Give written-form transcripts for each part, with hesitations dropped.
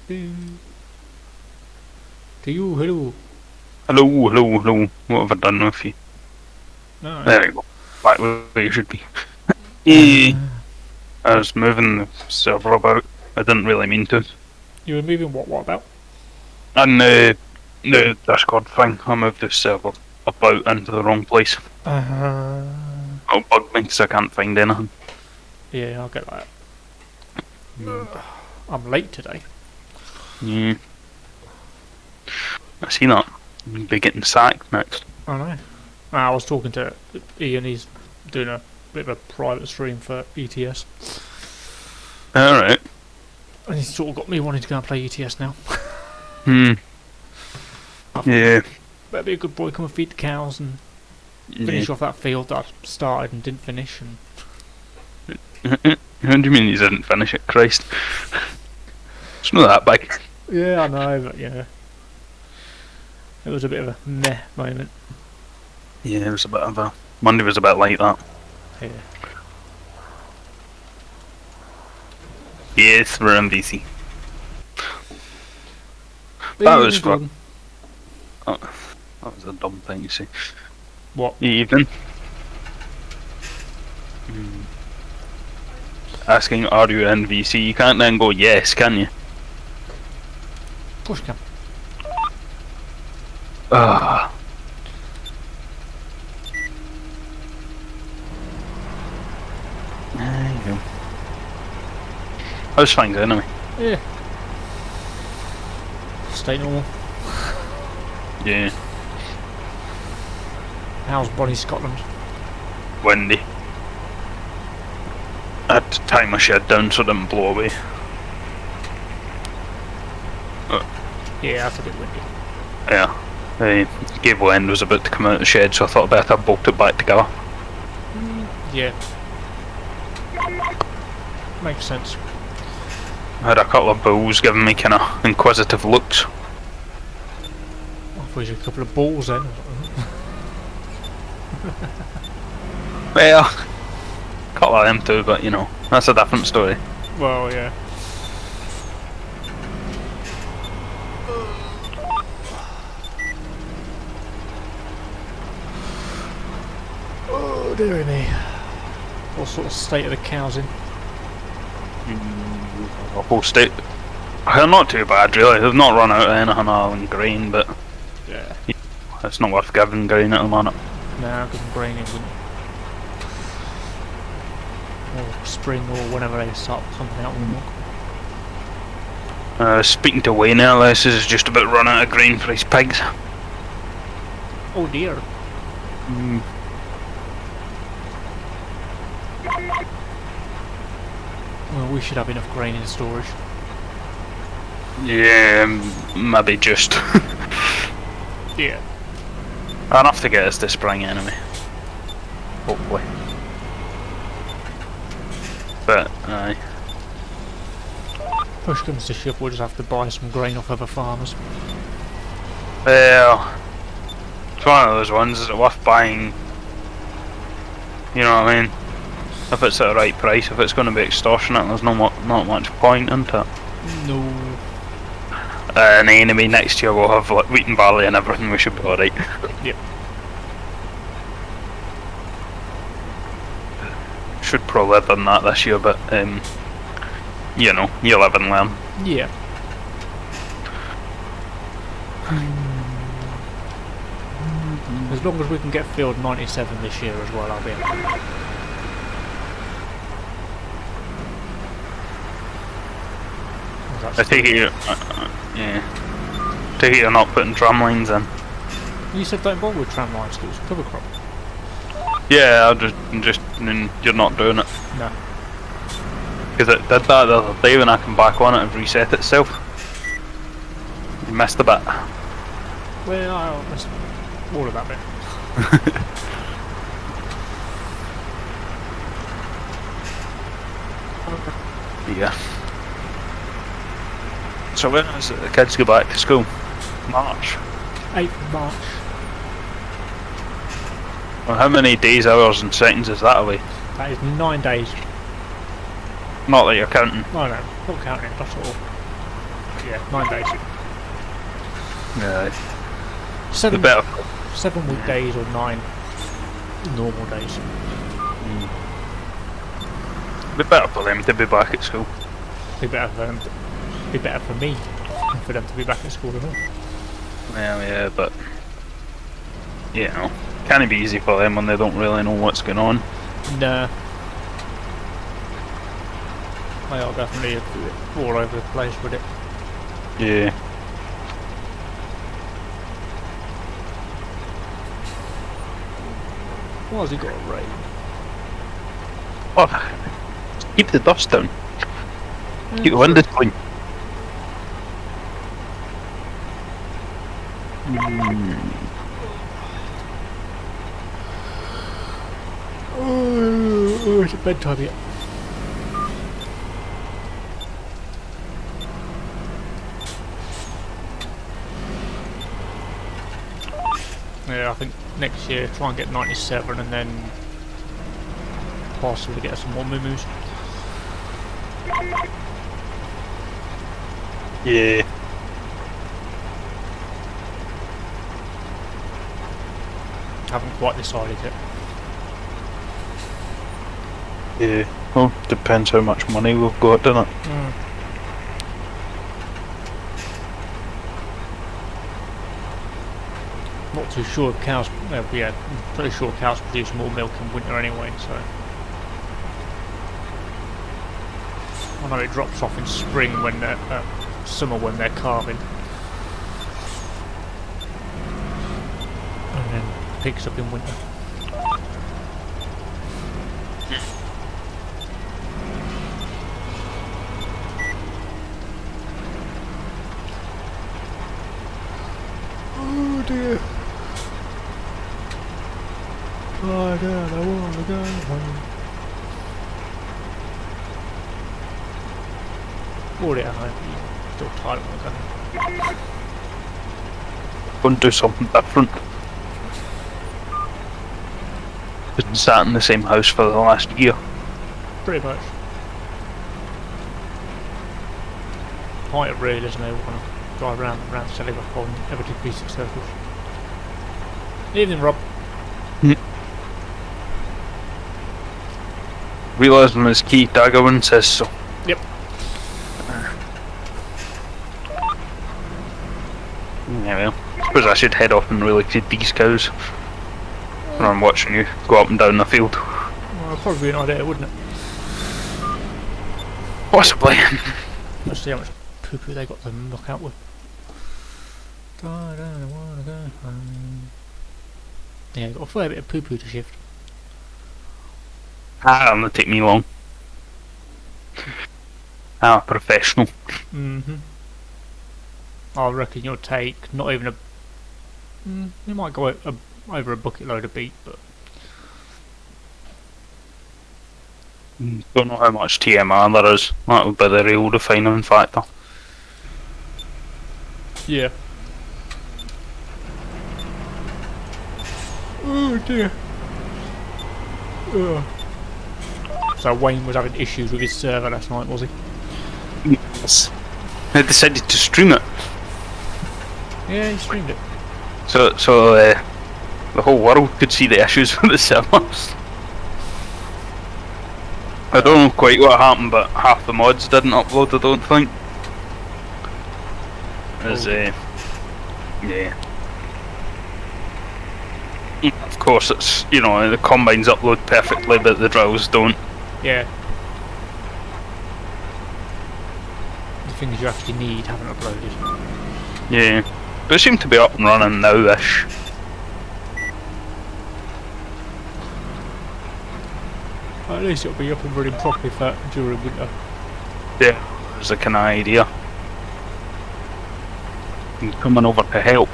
To you, hello. Hello, hello, hello. What have I done with you? No. There we go. Back where you should be. Eh, I was moving the server about. I didn't really mean to. You were moving what about? And the Discord thing, I moved the server about into the wrong place. It'll bug me because I can't find anything. Yeah, I'll get that. I'm late today. Yeah. I see that. You'll be getting sacked next. I know. I was talking to Ian, he's doing a bit of a private stream for ETS. Alright. And he's sort of got me wanting to go and play ETS now. Yeah. Better be a good boy, come and feed the cows and finish off that field that I started and didn't finish. And How do you mean you didn't finish it? Christ. It's not that big. yeah, I know, but yeah. It was a bit of a meh moment. Yeah, it was a bit of a... Monday was a bit like that. Yeah. Yes, we're MVC. That was fun. Oh, that was a dumb thing to say. What? Evening. Asking, are you NVC? You can't then go yes, can you? Push cam. Ah. There you go. How's things anyway? Yeah. Stay normal. Yeah. How's Bonnie Scotland? Windy. I had to tie my shed down so it didn't blow away. Yeah, that's a bit windy. Yeah. The gable end was about to come out of the shed, so I thought I'd better bolt it back together. Yeah. Makes sense. I had a couple of bulls giving me kind of inquisitive looks. I thought you had a couple of balls then. Well, a couple of them too, but you know, that's a different story. Well, yeah. Oh, dearie me. What sort of state are the cows in? The whole state. They're not too bad, really. They've not run out of anything other than grain, but Yeah. it's not worth giving grain at the minute. No, because grain isn't. Or spring or whenever they start pumping out the milk. Speaking to Wayne earlier, this is just about run out of grain for his pigs. Oh dear. Well, we should have enough grain in storage. Yeah, maybe just. Yeah. Enough to get us to spring anyway. Hopefully. But, aye. Push comes to shove, we'll just have to buy some grain off other farmers. Well, it's one of those ones, is it worth buying? You know what I mean? If it's at the right price, if it's going to be extortionate, there's not much point into it. No. And anyway, next year we'll have like wheat and barley and everything, we should be alright. Yep. Should probably have done that this year, but you know, you live and learn. Yeah. As long as we can get field 97 this year as well, I'll be happy. I take it yeah. Take it you're not putting tram lines in. You said don't bother with tram lines, it was cover crop. Yeah, you're not doing it. No. Because it did that the other day when I come back on it and reset itself. You missed a bit. Well, I missed all of that bit. Yeah. So when is it the kids go back to school? March. 8th of March. Well, how many days, hours and seconds is that away? That is 9 days. Not that you're counting. No, no, not counting it, that's all. Yeah, 9 days. Yeah. The 7, better. 7 weekdays or 9 normal days. Be better for them to be back at school. Be better for them. Be better for me for them to be back at school and all. Well, yeah, but you know, can't be easy for them when they don't really know what's going on. Nah. They are definitely all over the place with it. Yeah. Why has he got a rain? Oh, keep the dust down. Keep the windows clean. Oh, it's bedtime yet. Yeah, I think next year try and get 97 and then possibly get some more moo-moos. Yeah. Haven't quite decided yet. Yeah. Well, depends how much money we've got, doesn't it? Not too sure if cows. Yeah, I'm pretty sure cows produce more milk in winter anyway. So I know it drops off in spring when they're summer when they're calving, and then picks up in winter. Oh dear. Oh God, I want to go home. Already at home, still tired of it. Go and do something different. Been sat in the same house for the last year. Pretty much. Point of really, isn't it? We're going to drive around Sellybuck on every 236 circles. Evening, Rob. Realising his key, Daggerwin says so. Yep. Yeah, well, I suppose I should head off and really feed these cows. When I'm watching you go up and down the field. Well, probably an idea, wouldn't it? Possibly. Let's see how much poo-poo they got to knock out with. I don't wanna go home. Yeah, got a fair bit of poo-poo to shift. That'll not take me long. I'm a professional. I reckon you'll take not even a. You might go over a bucket load of beet, but Don't know how much TMR there is. That would be the real defining factor. yeah. Oh dear. Ugh. So Wayne was having issues with his server last night, was he? Yes. They decided to stream it. Yeah, he streamed it. So the whole world could see the issues with the servers. I don't know quite what happened, but half the mods didn't upload, I don't think. Yeah. Of course, it's, you know, the combines upload perfectly, but the drills don't. Yeah. The things you actually need haven't uploaded. Yeah. But it seemed to be up and running now-ish. At least it'll be up and running properly for during winter. Yeah, there's a kind of idea. I'm coming over to help.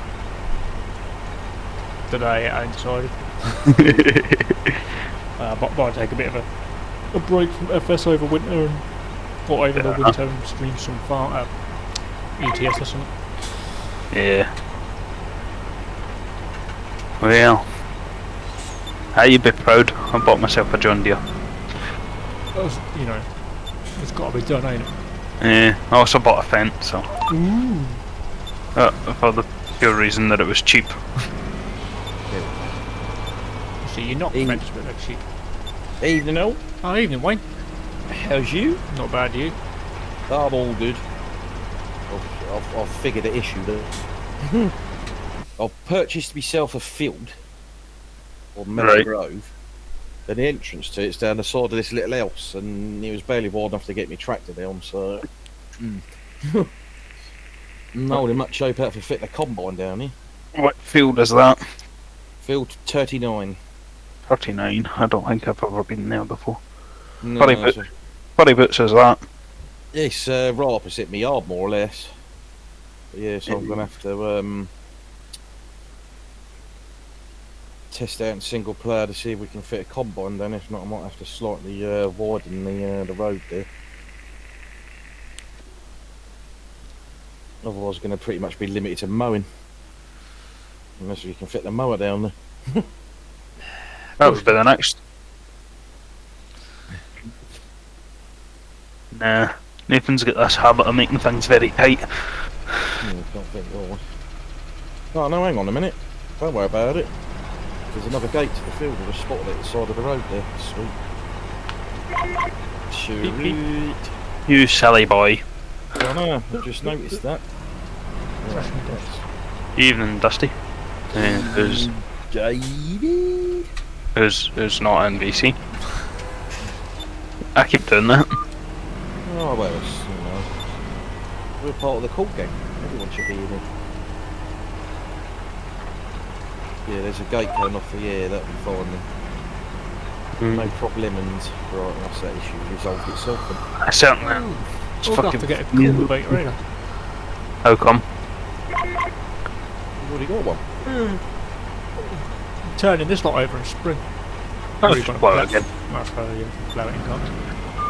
Today I decided. Might take a bit of a break from FS over winter and or over the winter and stream some ETS or something. Yeah. Well, you'd be proud. I bought myself a John Deere. You know, it's got to be done, ain't it? I also bought a fence, so Ooh. for the pure reason that it was cheap. So you're not Evening. French, but they're cheap. Evening all. Oh, evening, Wayne. How's you? Not bad, you. I'm all good. I've figured the issue that I've purchased myself a field on Meadow Right. Grove, and the entrance to it's down the side of this little house, and it was barely wide enough to get me tractor down, so no, in much shape out for fitting a combine down here. What field is that? Field 39. 39. I don't think I've ever been there before. No, Funny bit. Funny bits is that. it's right opposite me yard, more or less. But yeah, so I'm gonna have to test out in single player to see if we can fit a combine. Then, if not, I might have to slightly widen the road there. Otherwise, going to pretty much be limited to mowing, unless we can fit the mower down there. That would be the next. Nah, Nathan's got this habit of making things very tight. Can't think. Oh no, hang on a minute. Don't worry about it. There's another gate to the field. I just spotted it at the side of the road there. Sweet. Beep, beep. Sweet. You silly boy. I know. I've just noticed that. Freshman desk. Evening, Dusty. Who's David. who's not in VC. I keep doing that. Oh well, we're part of the cool gang. Everyone should be in it. Yeah, there's a gate going off the air. That'll be fine then. No problem, and right, that's that issue resolved itself. Then. I certainly. It's We'll have to get a cultivator radar. How come? You've already got one. Turning this lot over in spring. I'll Really just wanna plough plough- it again. That's how you plough it in cards.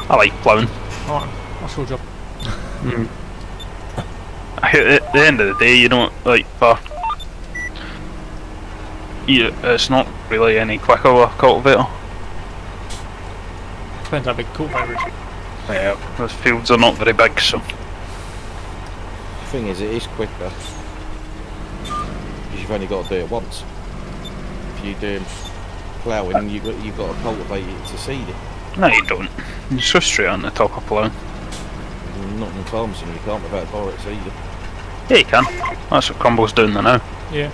I like plowing. Alright, that's your job. At the end of the day, you don't like it's not really any quicker with a cultivator. Depends how big the cultivator is. Yeah, those fields are not very big, so The thing is, it is quicker because you've only got to do it once. If you do ploughing, you've got to cultivate it to seed it. no, you don't. You're so straight on the top of plowing. Not in farms, and you can't without direct seeder. Yeah, you can. That's what Crumbles doing there now. Yeah.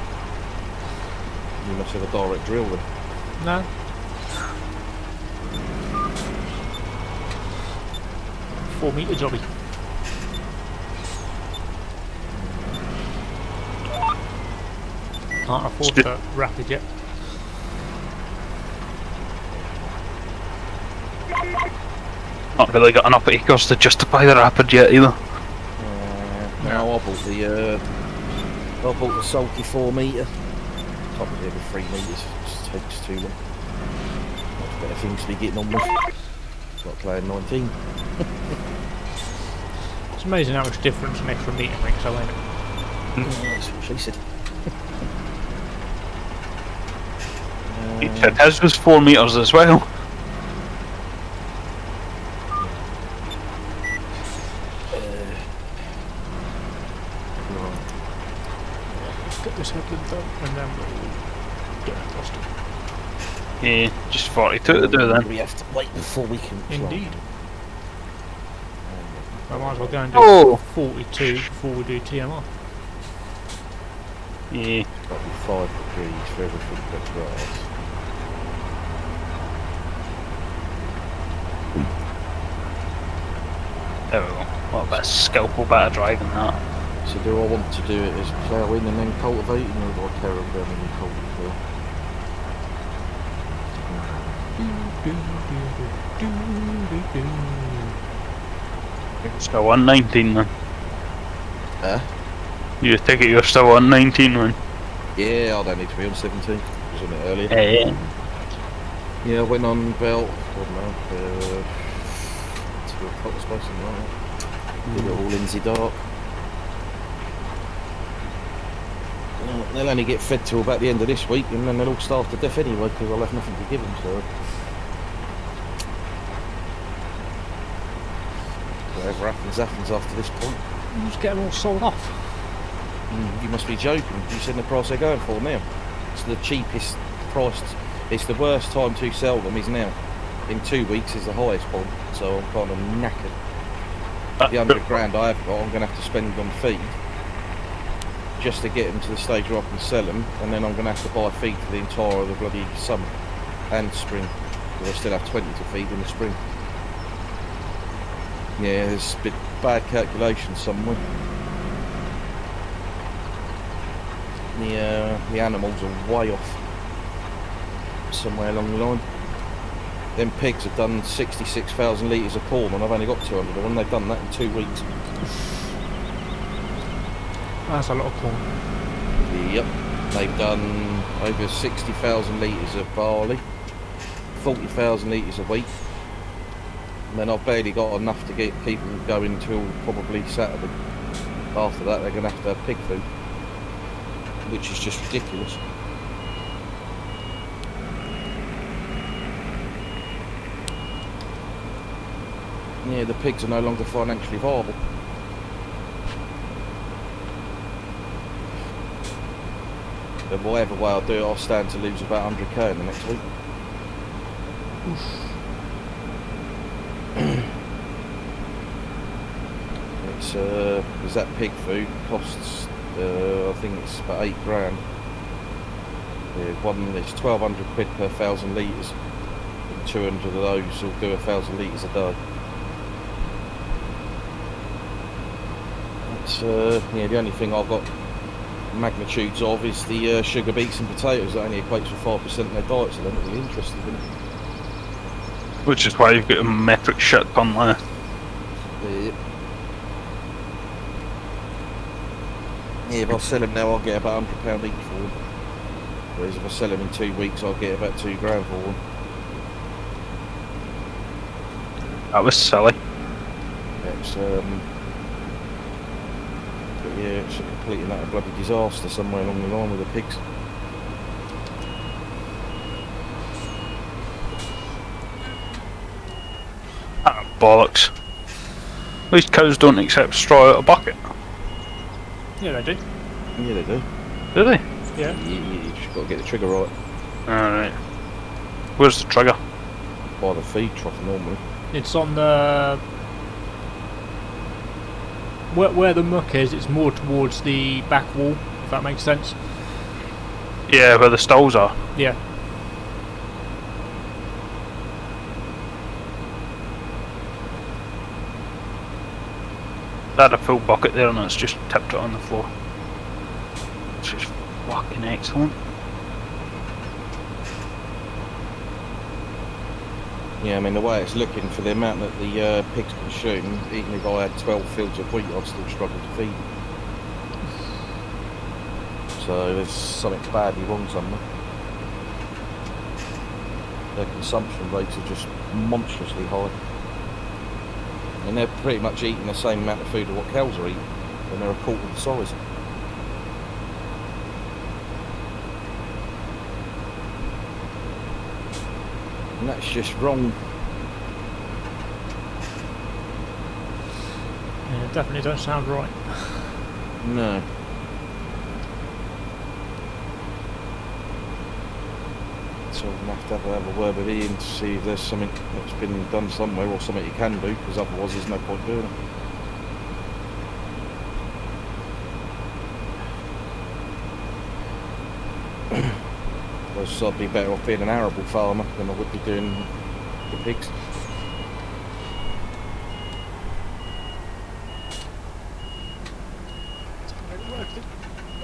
You must have a direct drill then. No. $4 metre jobby. Can't afford the rapid yet. Not really got enough acres to justify the rapid yet either. No, I bought the salty 4 metre. Can't be every 3 metres. It just takes too long. Much better things to be getting on with. It's like playing 19. It's amazing how much difference an extra metre makes, though, ain't it? That's what she said. He said his was 4 metres as well. Let's get this headland done, and then we'll get it lost. Yeah, just 42 to do then. We have to wait before we can plant. Indeed. I might as well go and do Oh. 42 before we do TMR. Yeah. Got to be 5 degrees for everything but grass. There we go. What about scalpel better driving that? So do I want to do it as ploughing and then cultivating, or do I carry on down and cultivate? Still 119 then. Huh? You take it you're still 119 then? Yeah, I don't need to be on 17. I was on it earlier. Yeah. Yeah, I went on about, I don't know, 2 o'clock I suppose, something like that. Did it all Lindsay dark. They'll only get fed till about the end of this week, and then they'll all starve to death anyway, because I'll have nothing to give them, so... Whatever happens, happens after this point. You just get them all sold off. You must be joking. You seen the price they're going for now? It's the cheapest price. It's the worst time to sell them is now. In 2 weeks is the highest point, so I'm kind of knackered. The 100 grand I have got, I'm going to have to spend on feed just to get them to the stage where I can sell them, and then I'm going to have to buy feed for the entire of the bloody summer and spring, because I still have 20 to feed in the spring. Yeah, there's a bit bad calculation somewhere. The animals are way off somewhere along the line. Them pigs have done 66,000 litres of corn and I've only got 200 of them. They've done that in 2 weeks. That's a lot of corn. Yep. They've done over 60,000 litres of barley, 40,000 litres of wheat, and then I've barely got enough to keep them going until probably Saturday. After that they're going to have pig food, which is just ridiculous. Yeah, the pigs are no longer financially viable. But whatever way I do it, I'll stand to lose about 100k in the next week. It's because that pig food costs, I think it's about 8 grand. Yeah, it's 1,200 quid per 1,000 litres. And 200 of those will do 1,000 litres a day. Yeah, the only thing I've got magnitudes of is the sugar beets and potatoes. That only equates for 5% of their diet, so they're not really interested in it. Which is why you've got a metric shit ton there. Yeah, if I sell them now, I'll get about £100 each for them. Whereas if I sell them in 2 weeks, I'll get about 2 grand for them. That was silly. It's but yeah, it's a complete and utter bloody disaster somewhere along the line with the pigs. Ah, bollocks. These cows don't accept straw out of a bucket. Yeah, they do. Yeah, they do. Do they? Yeah. You just got to get the trigger right. Alright. Where's the trigger? By the feed trough normally. It's on the... Where the muck is, it's more towards the back wall, if that makes sense. Yeah, where the stalls are. Yeah. They had a full bucket there and it's just tipped it on the floor. Which is fucking excellent. Yeah, I mean the way it's looking for the amount that the pigs consume, even if I had 12 fields of wheat, I'd still struggle to feed. So there's something badly wrong somewhere. Their consumption rates are just monstrously high. And they're pretty much eating the same amount of food as what cows are eating, and they're a quarter of the size. And that's just wrong. Yeah, it definitely don't sound right. No. So I'm going to have a word with Ian to see if there's something that's been done somewhere or something you can do, because otherwise there's no point doing it. So I'd be better off being an arable farmer than I would be doing the pigs.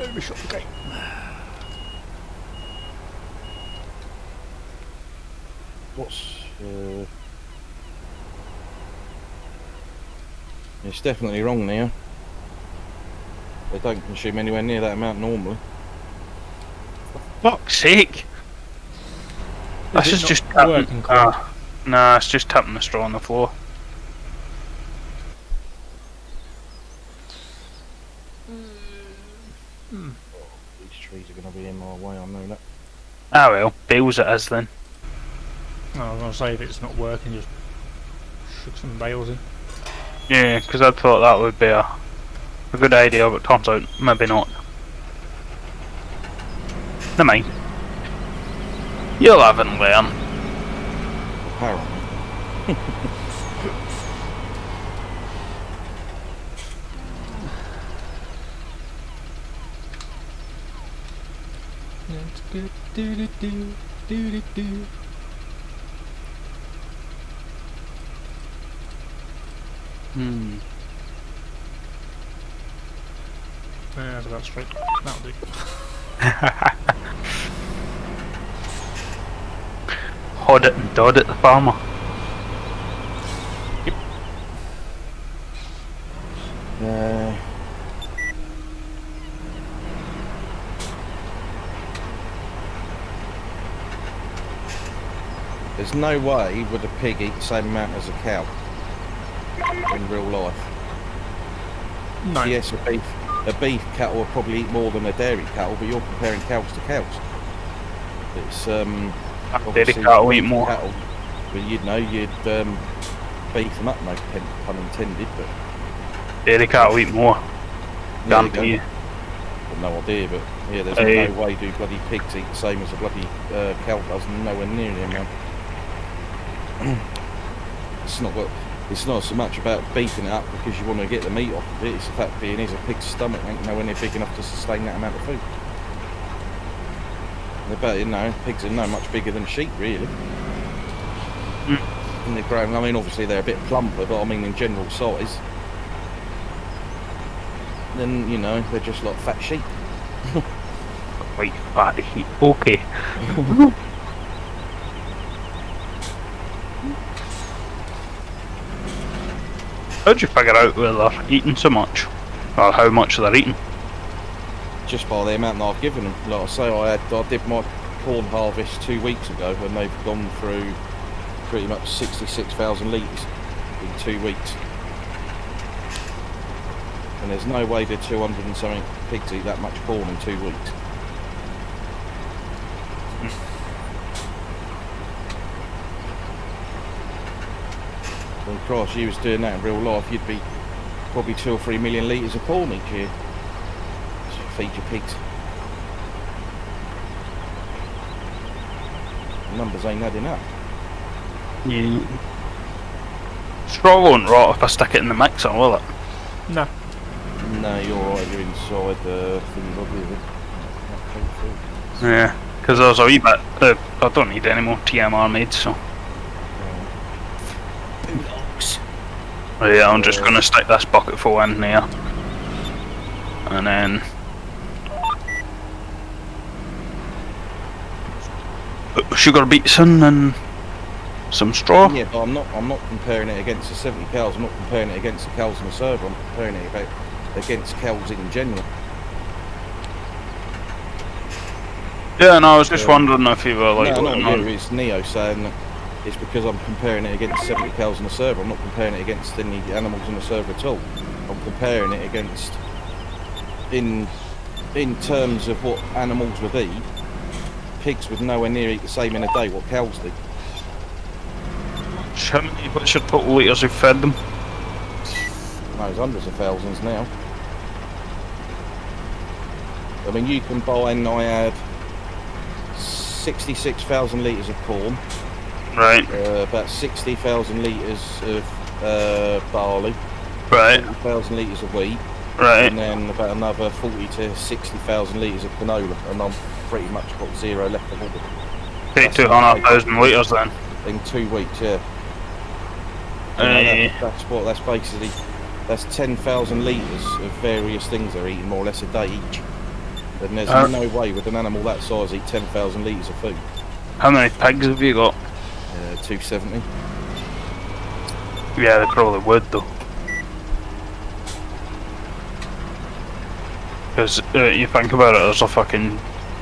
Overshot the gate. What's it's definitely wrong now. They don't consume anywhere near that amount normally. Fuck's sake! This is just tapping. Nah, it's just tapping the straw on the floor. These trees are going to be in my way, I know that. Ah well, bales it is then. I was going to say if it's not working, just shook some bales in. Yeah, because I thought that would be a good idea, but turns out maybe not. Never mind. You'll have and learn. Apparently. Hmm. Yeah, that's about straight. That'll do. Hod it and dod it, the farmer. Uh, there's no way would a pig eat the same amount as a cow in real life. No. Yes, a beef cattle will probably eat more than a dairy cattle, but you're comparing cows to cows. It's Dairy obviously cattle eat beef more. cattle, but you'd beef them up, no pun intended, but Dairy cattle eat more. yeah, Guarantee you. I've no idea, but yeah, there's Hey. no way do bloody pigs eat the same as a bloody cow does, nowhere near the amount. It's not so much about beefing it up because you want to get the meat off of it, it's the fact being is a pig's stomach ain't nowhere near big enough to sustain that amount of food. Pigs are no much bigger than sheep, really. And they're growing, I mean, obviously they're a bit plumper, but I mean in general size. Then, you know, they're just like fat sheep. Right, fatty. Okay. How'd you figure out where they're eating so much? Or how much they're eating? Just by the amount that I've given them. Like I say, I did my corn harvest 2 weeks ago, and they've gone through pretty much 66,000 litres in 2 weeks. And there's no way the 200 and something pigs eat that much corn in 2 weeks. Well, Christ, you was doing that in real life, you'd be probably 2 or 3 million litres of corn each year to feed your pigs. The numbers ain't adding up. Yeah. Straw won't rot if I stick it in the mixer, will it? No. No, you're right, you're inside the thing, obviously. Yeah, because there's a wee bit. I don't need any more TMR made, so. Yeah, I'm just gonna stick this bucket full in there. And then. Put sugar beets in and some straw. Yeah, but I'm not comparing it against the 70 cows, I'm not comparing it against the cows in the server, I'm comparing it against cows in general. Yeah, and I was just wondering if you were like. No, looking not on- you, it's Neo saying that it's because I'm comparing it against 70 cows in the server, I'm not comparing it against any animals in the server at all. I'm comparing it against, in terms of what animals would eat, pigs would nowhere near eat the same in a day what cows do. How many? What's your total litres you've fed them? No, there's hundreds of thousands now. I mean, you can buy, and I had 66,000 litres of corn, Right, about 60,000 litres of barley, right, 40,000 litres of wheat, right. and then about another 40 to 60,000 litres of canola, and I'm pretty much got zero left of all of it. Take 200,000 litres then. In 2 weeks, yeah. That's basically, that's 10,000 litres of various things they're eating more or less a day each. And there's no way with an animal that size eat 10,000 litres of food. How many pigs have you got? 270. Yeah, they probably would though. Because you think about it, there's a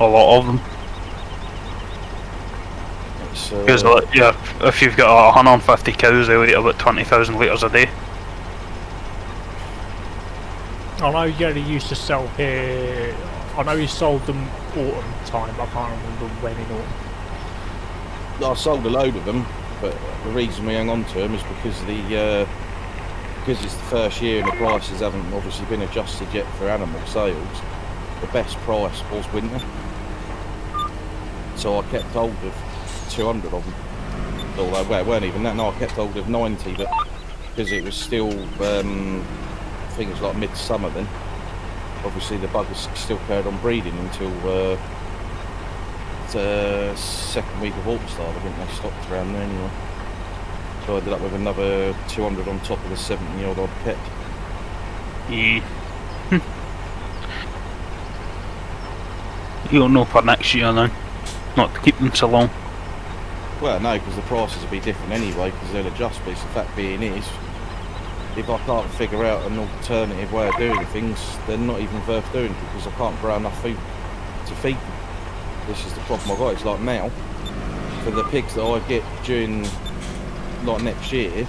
lot of them. Because yeah, if you've got 150 cows, they'll eat about 20,000 litres a day. I know you only used to sell here. I know you sold them autumn time, but I can't remember when in autumn. I sold a load of them, but the reason we hung on to them is because the because it's the first year and the prices haven't obviously been adjusted yet for animal sales, the best price was winter. So I kept hold of 200 of them. Although, well, it weren't even that, no, I kept hold of 90, but because it was still, I think it was like midsummer then, obviously the buggers still carried on breeding until the second week of autumn started. I think they stopped around there anyway. So I ended up with another 200 on top of the 70 odd I'd kept. Yeah. You'll know for next year then, not to keep them so long. Well, no, because the prices will be different anyway, because they'll adjust. But the fact being is, if I can't figure out an alternative way of doing things, they're not even worth doing, because I can't grow enough food to feed them. This is the problem I've got. It's like now, for the pigs that I get during like next year,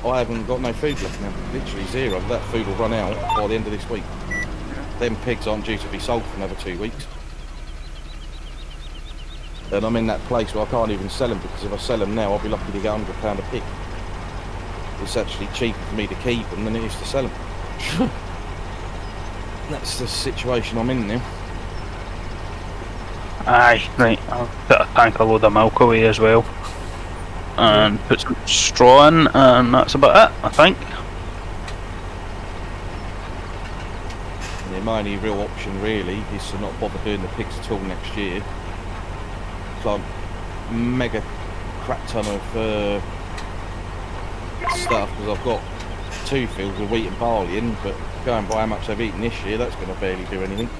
I haven't got no food left now. Literally zero. That food will run out by the end of this week. Them pigs aren't due to be sold for another 2 weeks. And I'm in that place where I can't even sell them, because if I sell them now, I'll be lucky to get £100 a pig. It's actually cheaper for me to keep them than it is to sell them. That's the situation I'm in now. Aye, right, I'll put a tank a load of milk away as well. And put some straw in, and that's about it, I think. Yeah, my only real option really is to not bother doing the pigs at all next year. Like mega crap ton of stuff, because I've got 2 fields of wheat and barley in, but going by how much they've eaten this year, that's going to barely do anything.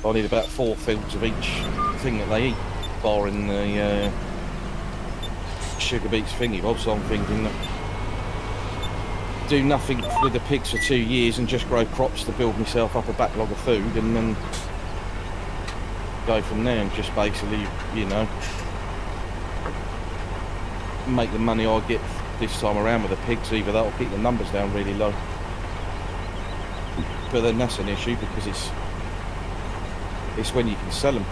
I need about 4 fields of each thing that they eat, barring the sugar beets thingy bob. So I'm thinking that do nothing with the pigs for 2 years and just grow crops to build myself up a backlog of food, and then go from there and just basically, you know, make the money I get this time around with the pigs. Either that or keep the numbers down really low. But then that's an issue, because it's when you can sell them.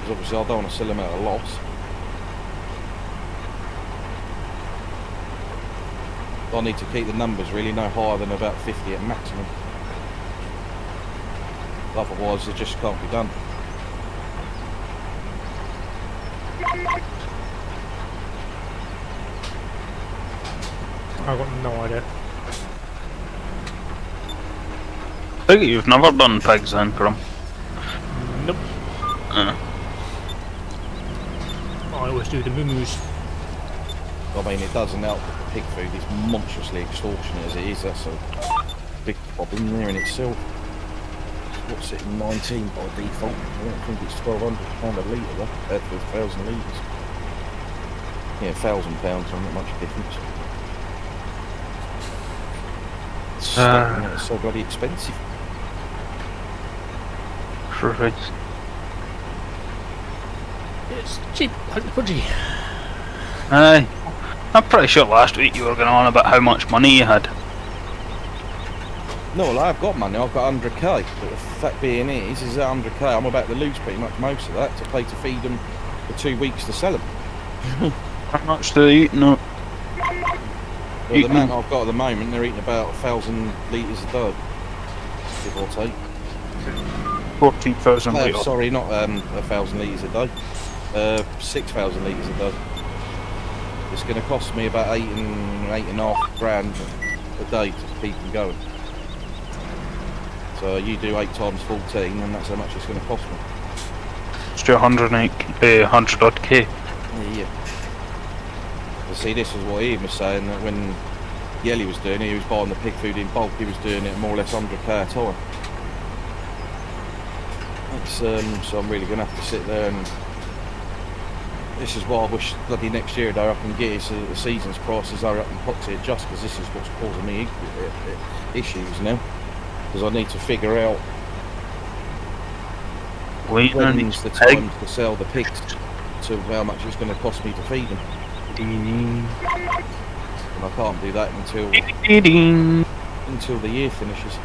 Because obviously I don't want to sell them at a loss. I need to keep the numbers really no higher than about 50 at maximum. Otherwise it just can't be done. I've got no idea. I think you've never done pigs then, Grum. Nope. I always do the moo-moos. I mean, it doesn't help that the pig food is monstrously extortionate as it is. That's a big problem there in itself. What's it, 19 by default? I don't think it's £1,200 a litre though, for 1,000 litres. Yeah, £1,000, so not much difference. It's so bloody expensive. Right. It's cheap, like the fudgy. Aye. I'm pretty sure last week you were going on about how much money you had. No, well, I've got money. I've got 100k. But the fact being is that 100k, I'm about to lose pretty much most of that to pay to feed them for 2 weeks to sell them. How much do they eat? No. Well, the amount I've got at the moment, they're eating about 1,000 litres a day, give or take. 14,000 litres. Sorry, not 1,000 litres a day. 6,000 litres a day. It's going to cost me about £8.5 grand a day to keep them going. So you do 8 times 14, and that's how much it's going to cost me. It's 100 odd K. Yeah. But see, this is what Ian was saying, that when Yelly was doing it, he was buying the pig food in bulk. He was doing it more or less 100k a time. So I'm really going to have to sit there, and this is what I wish bloody next year though I can get is the season's prices are up and proxy adjust, because this is what's causing me issues now. Because I need to figure out when's the time to sell the pigs to how much it's going to cost me to feed them. And I can't do that until the year finishes.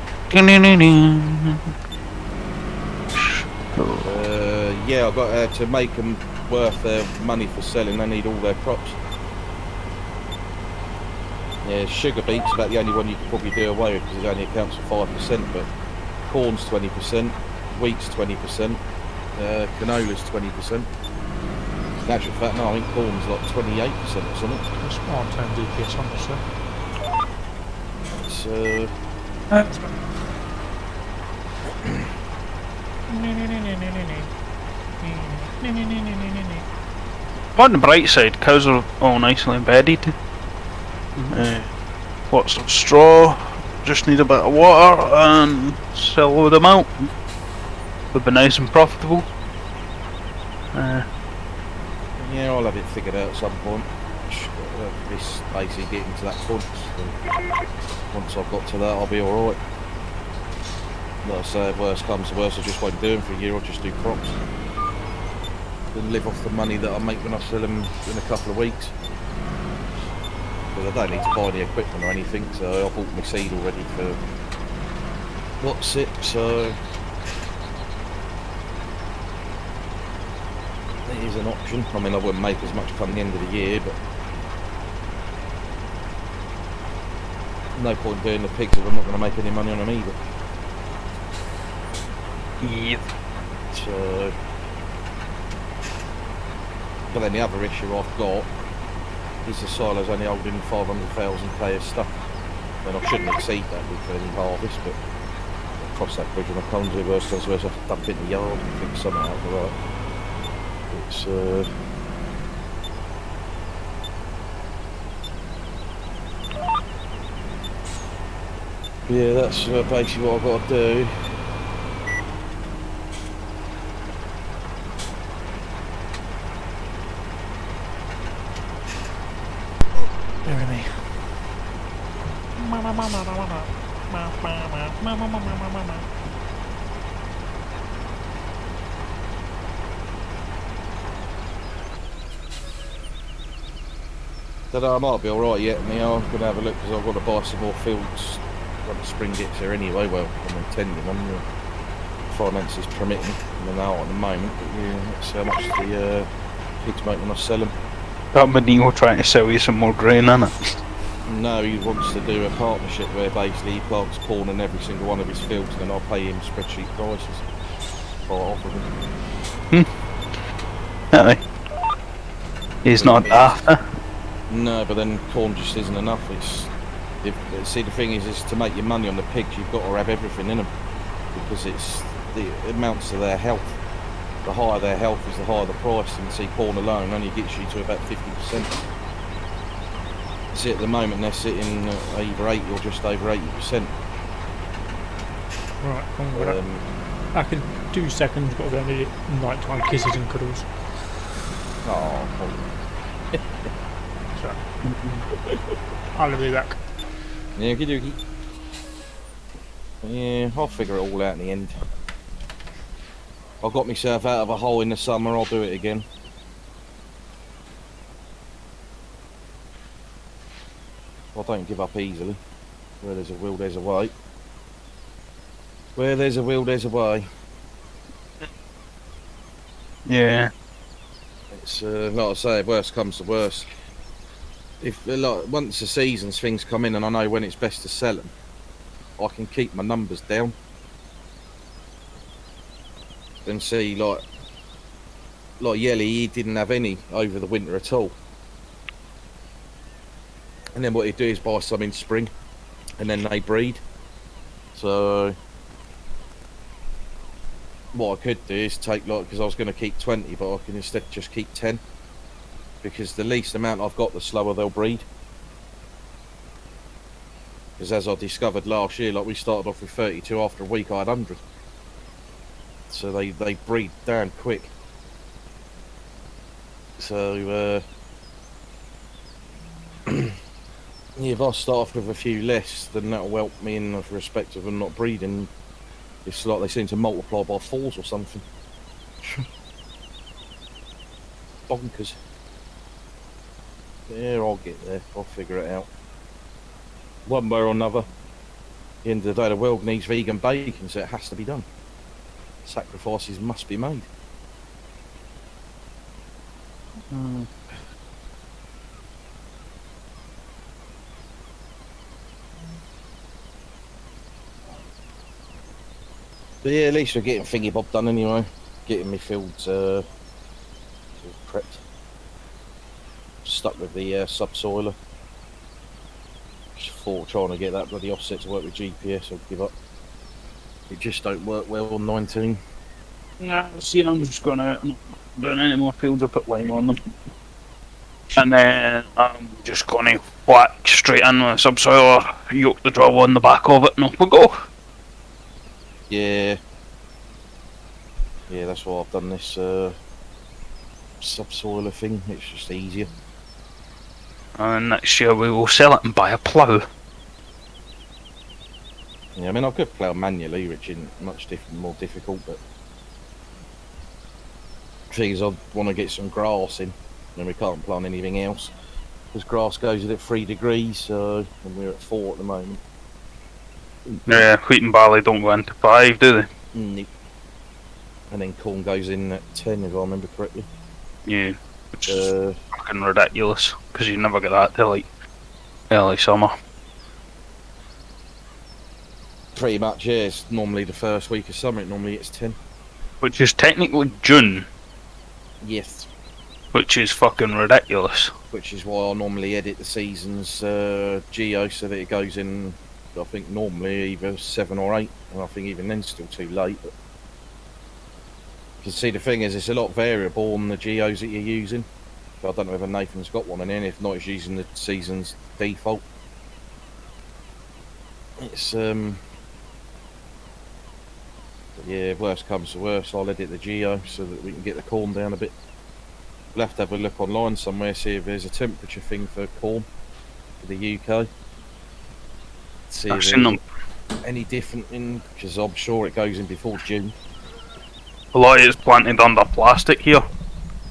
Yeah, I've got to make them worth their money for selling. They need all their crops. Yeah, sugar beet's about the only one you could probably do away with because it only accounts for 5%, but corn's 20%, wheat's 20%, canola's 20%. In actual fact, no, I think corn's like 28% or something. That's why I'm turning DPS on, so. It's, On the bright side, cows are all nicely embedded. Lots of straw, just need a bit of water and sell them out. Would be nice and profitable. Yeah, I'll have it figured out at some point. This basically getting to that point. So once I've got to that, I'll be alright. Like I say, if worst comes to worst, I just won't do them for a year, I'll just do crops. Then live off the money that I make when I sell them in a couple of weeks. Because I don't need to buy any equipment or anything, so I bought my seed already for what's it, so it is an option. I mean, I wouldn't make as much come the end of the year, but no point doing the pigs if I'm not going to make any money on them either. Yep. So, but then the other issue I've got is the silo's only holding 500,000 K of stuff, and I shouldn't exceed that with any harvest, but I'll cross that bridge when I come to it. Worst comes to worst, I have to dump it in the yard and figure something out right. It's yeah, that's basically what I've got to do. Bear with me. Don't know, I might be alright yet now. I'm going to have a look because I've got to buy some more fields when the spring gets here anyway. Well, I'm intending on the finances permitting. I mean, they are at the moment, but yeah, that's how much the pigs make when I sell them. That Benito trying to sell you some more grain, innit? No, he wants to do a partnership where basically he plants corn in every single one of his fields and then I'll pay him spreadsheet prices for offer him. Aye. He's not after. No, but then corn just isn't enough. See, the thing is to make your money on the pigs, you've got to have everything in them because it amounts to their health. The higher their health is, the higher the price. And see, corn alone only gets you to about 50%. See, at the moment they're sitting either 80 or just over 80%. Right, back in 2 seconds, got to go and nighttime kisses and cuddles. Oh, So, I'll be back. yeah, okie dokie. Yeah, I'll figure it all out in the end. I got myself out of a hole in the summer, I'll do it again. I don't give up easily. Where there's a will, there's a way. Where there's a will, there's a way. Yeah. It's like I say, if worst comes to worst. If like once the seasons things come in and I know when it's best to sell them, I can keep my numbers down. And see, like Yelly, he didn't have any over the winter at all. And then what he'd do is buy some in spring, and then they breed. So what I could do is take because I was going to keep 20, but I can instead just keep 10. Because the least amount I've got, the slower they'll breed. Because as I discovered last year, like we started off with 32, after a week I had 100. So they breed damn quick. So yeah, if I start off with a few less, then that'll help me in respect of them not breeding. It's like they seem to multiply by 4s or something. Bonkers. Yeah, I'll get there. I'll figure it out. One way or another. At the end of the day, the world needs vegan bacon, so it has to be done. Sacrifices must be made. But yeah, at least we're getting thingy bob done anyway. Getting my fields prepped. Stuck with the subsoiler. Just thought trying to get that bloody offset to work with GPS, I'll give up. It just don't work well on 19. Yeah, see, I'm just going out and not doing any more fields. I put lime on them. And then I'm just going to whack straight in with a subsoiler, yoke the drill on the back of it, and off we go. Yeah. Yeah, that's why I've done this subsoiler thing. It's just easier. And next year we will sell it and buy a plough. Yeah, I mean, I could plough manually, which isn't much more difficult, but the thing is, I want to get some grass in, and we can't plant anything else because grass goes at 3 degrees, so and we're at 4 at the moment. Yeah, wheat and barley don't go into 5, do they? Nope. And then corn goes in at 10, if I remember correctly. Yeah, which is fucking ridiculous because you never get that till like early summer. Pretty much, yeah. It's normally the first week of summer. It normally gets 10. Which is technically June, Yes. which is fucking ridiculous. Which is why I normally edit the season's geo so that it goes in, I think, normally either 7 or 8. And I think even then still too late. But you can see the thing is, it's a lot variable on the geos that you're using. But I don't know whether Nathan's got one, and then if not, he's using the season's default. It's yeah, worst comes to worst, I'll edit the geo so that we can get the corn down a bit. We'll have to have a look online somewhere, see if there's a temperature thing for corn for the UK. See I've if seen them. any different in, because I'm sure it goes in before June. A lot of it's planted under plastic here,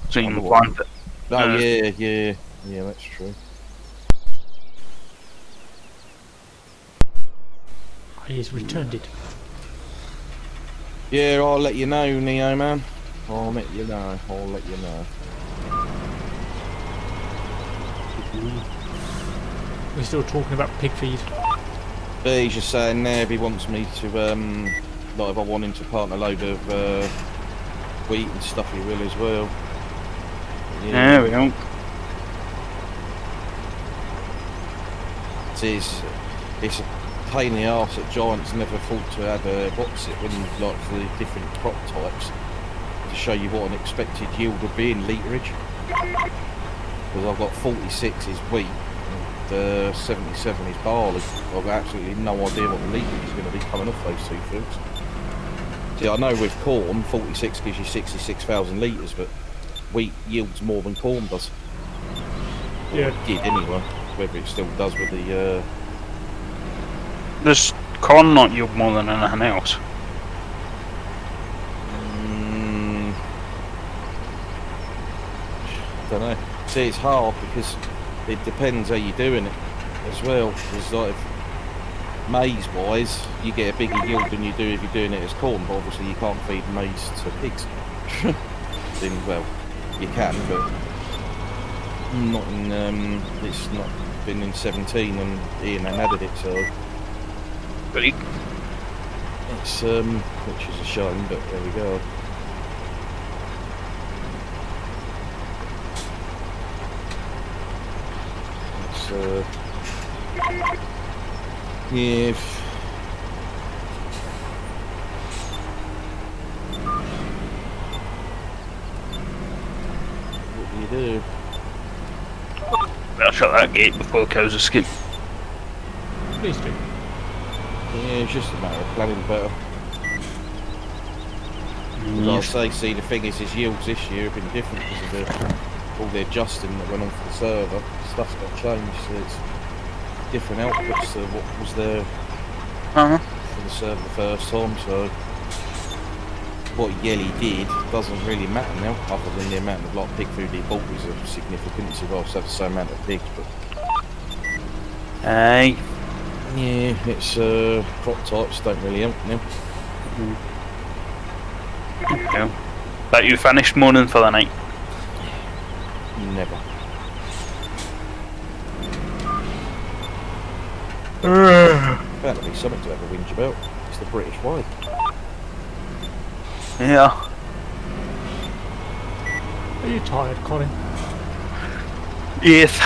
so you can Under what? plant it. Oh yeah, that's true. He's returned it. Yeah, I'll let you know, Neo man. I'll let you know. We're still talking about pig feed. But he's just saying there if he wants me to, like if I want him to plant a load of wheat and stuff, he will as well. Yeah, we don't. It's a pain in the arse that Giants never thought to add a what's it when like for the different crop types to show you what an expected yield would be in literage. Because I've got 46 is wheat and 77 is barley. I've got absolutely no idea what the literage is going to be coming off those two fields. See, I know with corn 46 gives you 66,000 litres, but wheat yields more than corn does. Yeah. Or it did anyway. Whether it still does with the Does corn not yield more than anything else? don't know. See, it's hard because it depends how you're doing it as well. Because like maize wise, you get a bigger yield than you do if you're doing it as corn, but obviously you can't feed maize to pigs. Then, well, you can, but not in it's not been in 17 and Ian added it, so Right. it's which is a shame, but there we go. It's yeah. What do you do? Better shut that gate before the cows escape. Please do. Yeah, it's just a matter of planning better. I'll say, see, the thing is, his yields this year have been different because of all the adjusting that went on for the server. Stuff's got changed, so it's different outputs to what was there for the server the first time. So what Yelly did doesn't really matter now, other than the amount of like pig food he bought was of significance. He also have the same amount of pigs, but Aye. yeah, it's crop types don't really help now. Yeah. That you finished moaning for the night? Never. That'll be something to have a whinge about. It's the British way. Yeah. Are you tired, Colin? Yes.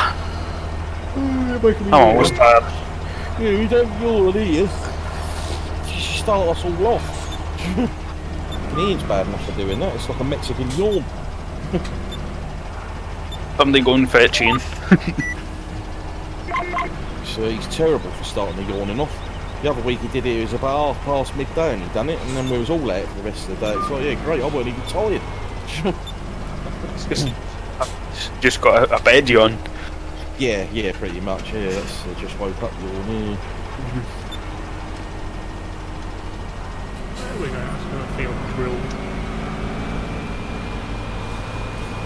I'm always tired. Yeah, you don't yawn here. You should start us all off. And Ian's bad enough for doing that. It's like a Mexican yawn. Somebody go and fetch Ian. So he's terrible for starting the yawning off. The other week he did it, it was about midday and he done it, and then we was all out for the rest of the day. It's like, yeah, great, I weren't even tired. Just got a bed yawn. Yeah, pretty much, yeah, that's just woke up yawning. There we go, that's going to feel grilled.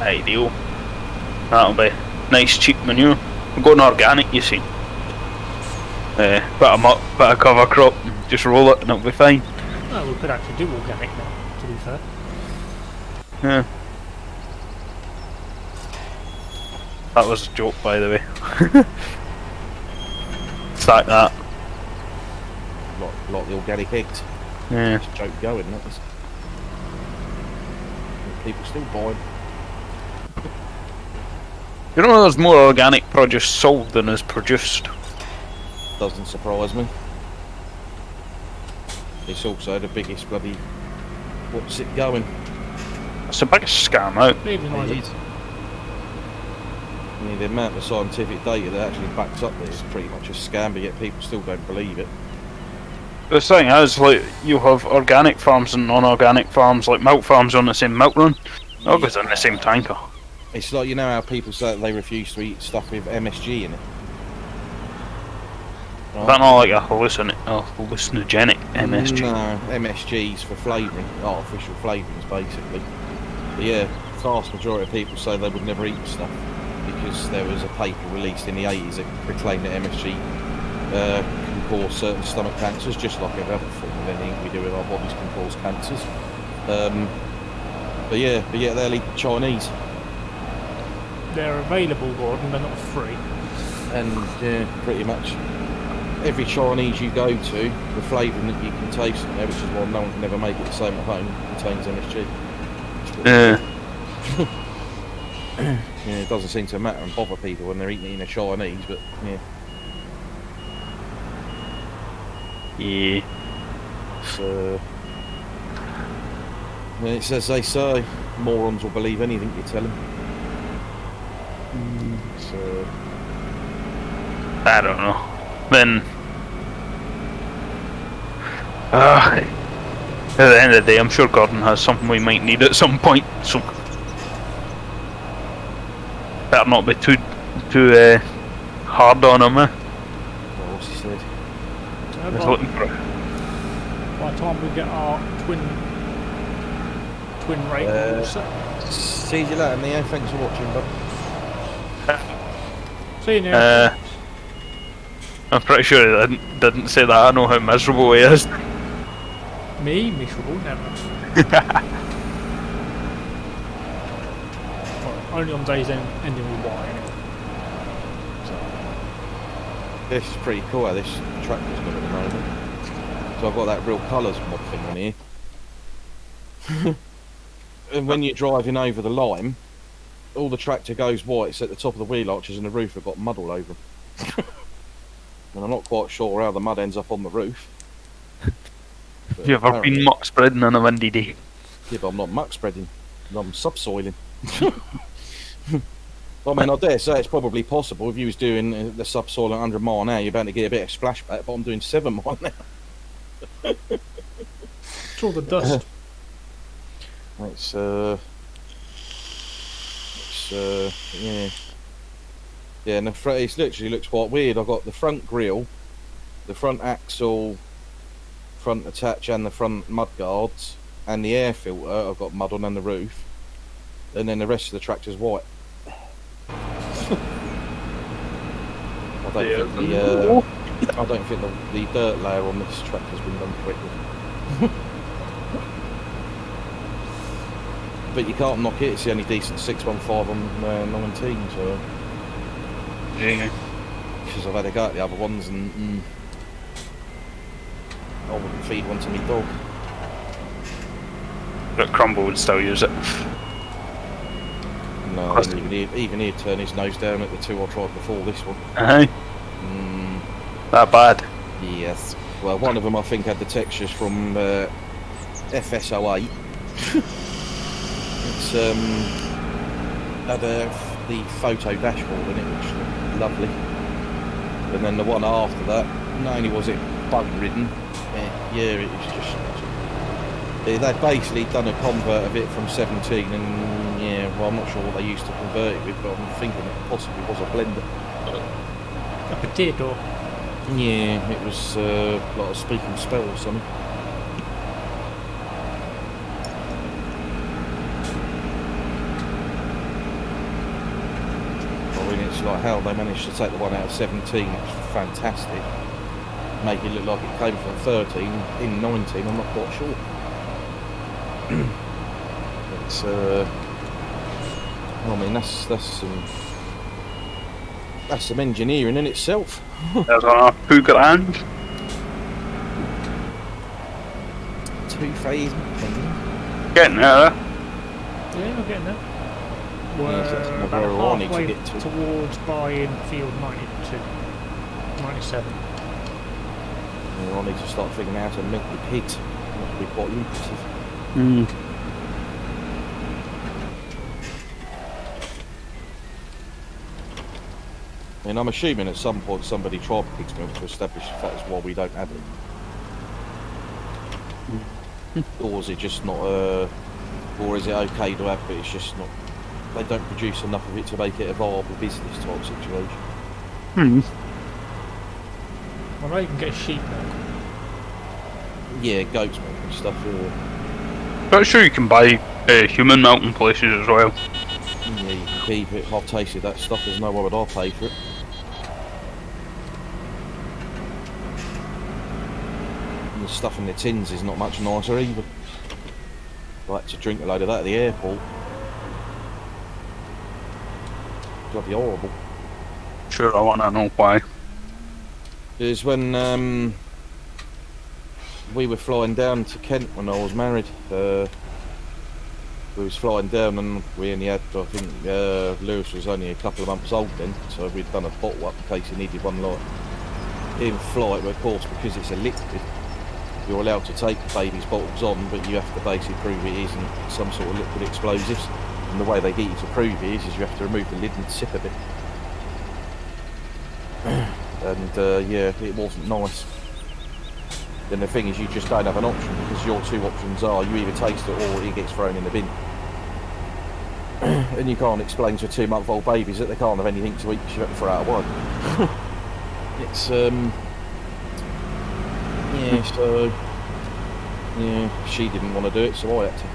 Ideal. That'll be nice cheap manure. I'm going organic, you see. Bit of muck, bit of cover crop, just roll it and it'll be fine. Oh, we could actually do organic now, to be fair. Yeah. That was a joke, by the way. Sack that. Like the organic eggs. Yeah. It's a joke going, that was. People still buying. You know there's more organic produce sold than is produced. Doesn't surprise me. It's also the biggest bloody what's it going. It's the biggest scam out. Leave it It like is. I mean, the amount of scientific data that actually backs up this is pretty much a scam, but yet people still don't believe it. The thing is, like, you have organic farms and non-organic farms, like milk farms on the same milk run. It all goes in the same tanker. It's like, you know how people say that they refuse to eat stuff with MSG in it? Is that not like a hallucinogenic MSG? No, MSG's for flavouring, artificial flavourings basically. But yeah, the vast majority of people say they would never eat the stuff because there was a paper released in the 80s that proclaimed that MSG can cause certain stomach cancers, just like every other form of anything we do with our bodies can cause cancers. But yeah, they'll eat Chinese. they're available, Gordon, they're not free. And yeah, pretty much every Chinese you go to, the flavouring that you can taste in there, which is why no one can ever make it the same at home, contains MSG. Yeah. Yeah, it doesn't seem to matter and bother people when they're eating a Chinese, but yeah. Yeah. So it's as they say, morons will believe anything you tell them. So I don't know. Then, at the end of the day, I'm sure Gordon has something we might need at some point. So better not be too hard on him. what's he said? He's looking for. By the time we get our twin rate all set. See you later, Neo. Thanks for watching, bud. See you now. I'm pretty sure he didn't say that. I know how miserable he is. Me? Miserable? Never. Well, only on days ending with Y anyway. This is pretty cool how this tractor's got at the moment. So I've got that real colours mod thing on here. And when you're driving over the lime, all the tractor goes white, it's at the top of the wheel arches and the roof have got mud all over them. And I'm not quite sure how the mud ends up on the roof. Have you ever been muck spreading on a windy day? Yeah, but I'm not muck spreading. I'm subsoiling. I mean, I dare say it's probably possible if you was doing the subsoil at 100 mile an hour, you're bound to get a bit of splashback, but I'm doing 7 mile an hour. It's all the dust. Yeah. Yeah, and it literally looks quite weird. I've got the front grille, the front axle, front attach and the front mud guards, and the air filter I've got mud on and the roof. And then the rest of the tractor's white. I don't think the dirt layer on this tractor's been done correctly. But you can't knock it, it's the only decent 615 on 19, so... Yeah. Because I've had a go at the other ones and I wouldn't feed one to my dog. But Crumble would still use it. No, Cross- even he'd turn his nose down at the two I tried before this one. Aye. That bad. Yes. Well, one of them I think had the textures from FS08. It's had the photo dashboard in it, which looked lovely. And then the one after that, not only was it bug ridden, yeah, it was just. They'd basically done a convert of it from 17, and yeah, well, I'm not sure what they used to convert it with, but I'm thinking it possibly was a blender. Like a did, or Yeah, it was like a speaking spell or something. I mean, it's like how they managed to take the one out of 17. It's fantastic. Make it look like it came from 13 in 19. I'm not quite sure. It's I mean, that's some engineering in itself. There's a £2,000. 2,000. Getting there. yeah, we're getting there. Yes, that's We're where about I need to halfway get to. towards buying field 92, 97. I need to start figuring out how to milk the pigs. That would be quite lucrative. I mean, I'm assuming at some point somebody tried pig's milk to establish if that is why we don't have it. Or is it just not, or is it okay to have it, it's just not, they don't produce enough of it to make it a viable business type situation. I know you can get sheep milk. Yeah, goat's milk and stuff, yeah. Pretty sure you can buy human milk in places as well. Yeah, you can keep it. I've tasted that stuff, there's no way would I pay for it. And the stuff in the tins is not much nicer either. I like to drink a load of that at the airport. Bloody horrible. Sure, I want to know why. Is when we were flying down to Kent when I was married. We was flying down and we only had, I think, Lewis was only a couple of months old then, so we'd done a bottle up in case he needed one like in flight, but of course because it's a liquid, you're allowed to take the baby's bottles on, but you have to basically prove it isn't some sort of liquid explosives. And the way they get you to prove it is you have to remove the lid and sip a bit. And yeah, it wasn't nice. Then the thing is, you just don't have an option because your two options are you either taste it or it gets thrown in the bin. And you can't explain to 2-month-old babies that they can't have anything to eat because you have to throw it away. It's yeah, so yeah, she didn't want to do it, so I had to.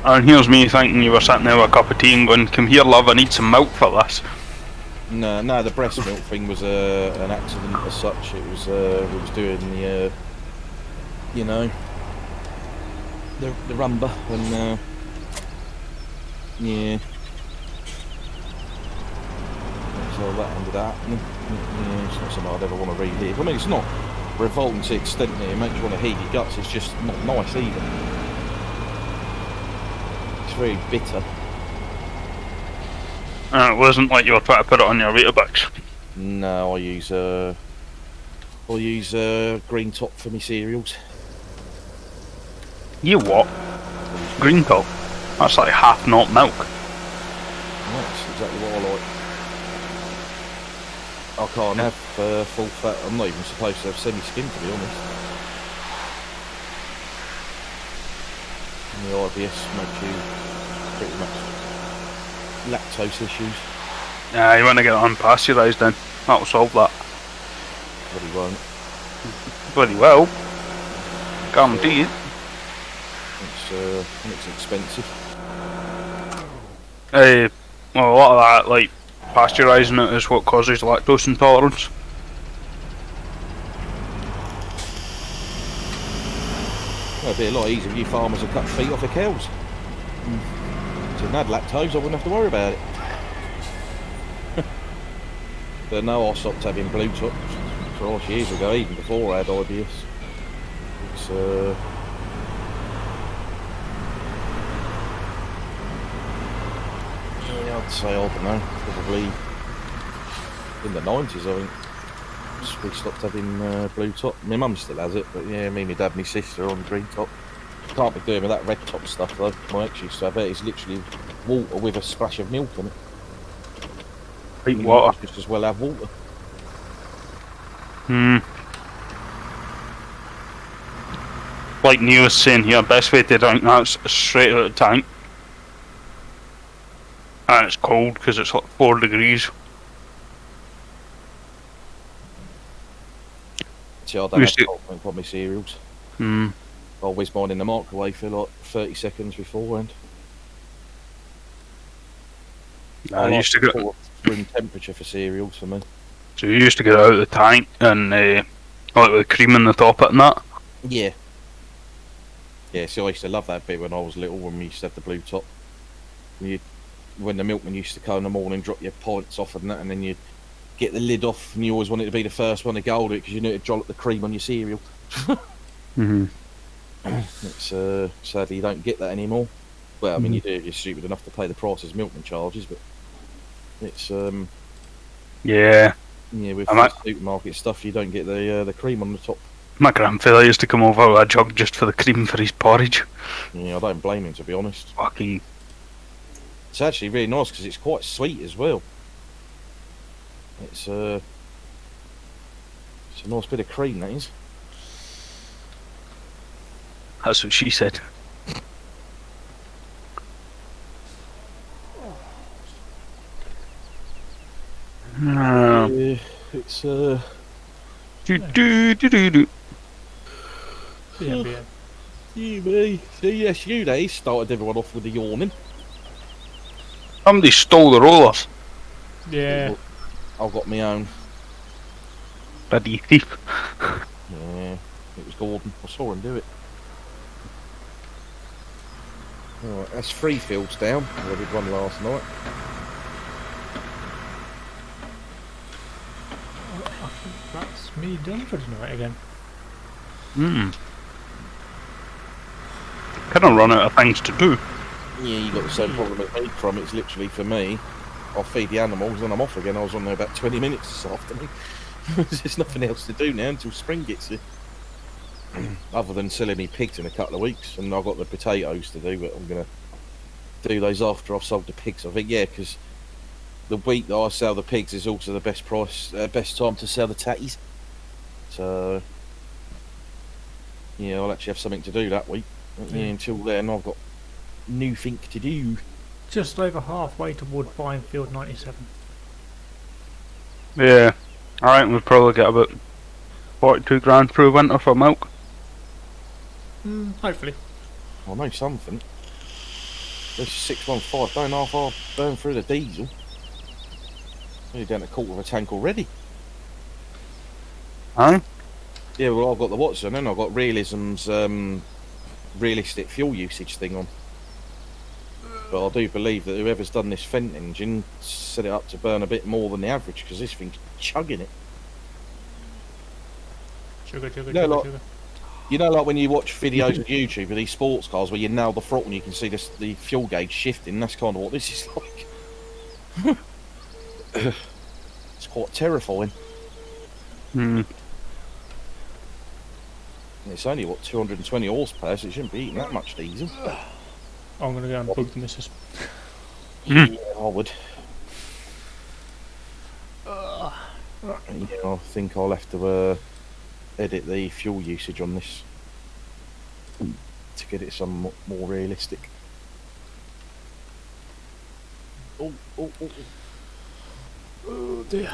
And here's me thinking you were sitting there with a cup of tea and going, "Come here, love, I need some milk for this." No, the breast milk thing was an accident as such. It was we was doing the you know, the rumba and yeah, so that ended up. Yeah, it's not something I'd ever want to relive. I mean, it's not revolting to the extent that it makes you want to heat your guts. It's just not nice either. It's very bitter. And it wasn't like you were trying to put it on your Weetabix. No, I use green top for my cereals. You what? Green top? That's like half not milk. That's exactly what I like. I can't have full fat. I'm not even supposed to have semi-skim, to be honest. And the IBS makes you pretty much lactose issues. Yeah, you want to get it unpasteurised then. That'll solve that. But he won't. Bloody well. Guarantee it. It's expensive. Well, a lot of that, like, pasteurising it is what causes lactose intolerance. Well, it'd be a lot easier if you farmers had cut feet off the cows. If you hadn't had lactose, I wouldn't have to worry about it. But no, I stopped having blue top for years ago, even before I had IBS. It's I'd say, I don't know, probably in the 90s, I think. We stopped having blue top. My mum still has it, but yeah, me, my dad, my sister on green top. Can't be doing with that red top stuff though. My ex used to have it. It's literally water with a splash of milk in it. Like You water. might just as well have water. Like Neil was saying here, best way to drink that's straight out of the tank. And it's cold because it's like 4 degrees. See, I don't Used have to- salt milk on my cereals. Hmm. I always mine in the microwave for like 30 seconds beforehand. I used to get sort of room temperature for cereals for me. so you used to get it out of the tank and like with cream in the top it and that. Yeah. Yeah, see, I used to love that bit when I was little, when we used to have the blue top. When the milkman used to come in the morning, drop your pints off and that, and then you'd get the lid off, and you always wanted to be the first one to go hold it because you knew it'd dollop the cream on your cereal. It's sadly you don't get that anymore. Well, I mean you do if you're stupid enough to pay the price as milkman charges, but it's Yeah. yeah, with I might- supermarket stuff you don't get the cream on the top. My grandfather used to come over with a jug just for the cream for his porridge. Yeah, I don't blame him, to be honest. Fucking It's actually really nice because it's quite sweet as well. It's a nice bit of cream, that is. that's what she said. It's Do, do, do, do, do. Yeah. you me. See, yes, you they started everyone off with the yawning. Somebody stole the rollers. Yeah. I've got my own. Bloody thief. Yeah, it was Gordon. I saw him do it. Alright, that's 3 fields down. I did one last night. I think that's me done for tonight again. Kind of run out of things to do. Yeah, you got the same problem as me from it's literally for me. I'll feed the animals and I'm off again. I was on there about 20 minutes this afternoon. There's nothing else to do now until spring gets here. Other than selling me pigs in a couple of weeks, and I've got the potatoes to do, but I'm going to do those after I've sold the pigs. I think, yeah, because the week that I sell the pigs is also the best price, best time to sell the tatties. So, yeah, I'll actually have something to do that week. But, yeah, until then, I've got new thing to do. Just over halfway toward buying field 97. Yeah. I think we'll probably get about 42 grand through winter for milk. Hopefully. I know something. There's 615, don't half hour burn through the diesel. Nearly down a quarter of a tank already. Aye? Yeah, well, I've got the Watson and I've got Realism's realistic fuel usage thing on. But I do believe that whoever's done this Fent engine set it up to burn a bit more than the average because this thing's chugging it. Sugar, No, like- sugar. You know, like when you watch videos on YouTube of these sports cars where you nail the throttle and you can see the fuel gauge shifting, that's kind of what this is like. It's quite terrifying. Hmm. And it's only, what, 220 horsepower, so it shouldn't be eating that much diesel. I'm going to go and bug the missus. Yeah, I would. Yeah, I think I'll have to edit the fuel usage on this to get it somewhat more realistic. Oh, oh, oh, oh. Oh dear.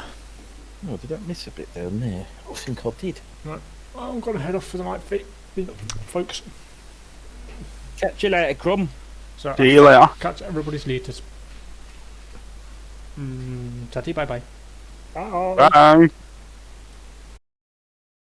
Oh, did I miss a bit down there? I think I did. Right. I'm going to head off for the night, folks. Catch you later, Crumb. So See you later. catch everybody's latest. Tatty, bye bye. Bye. Bye.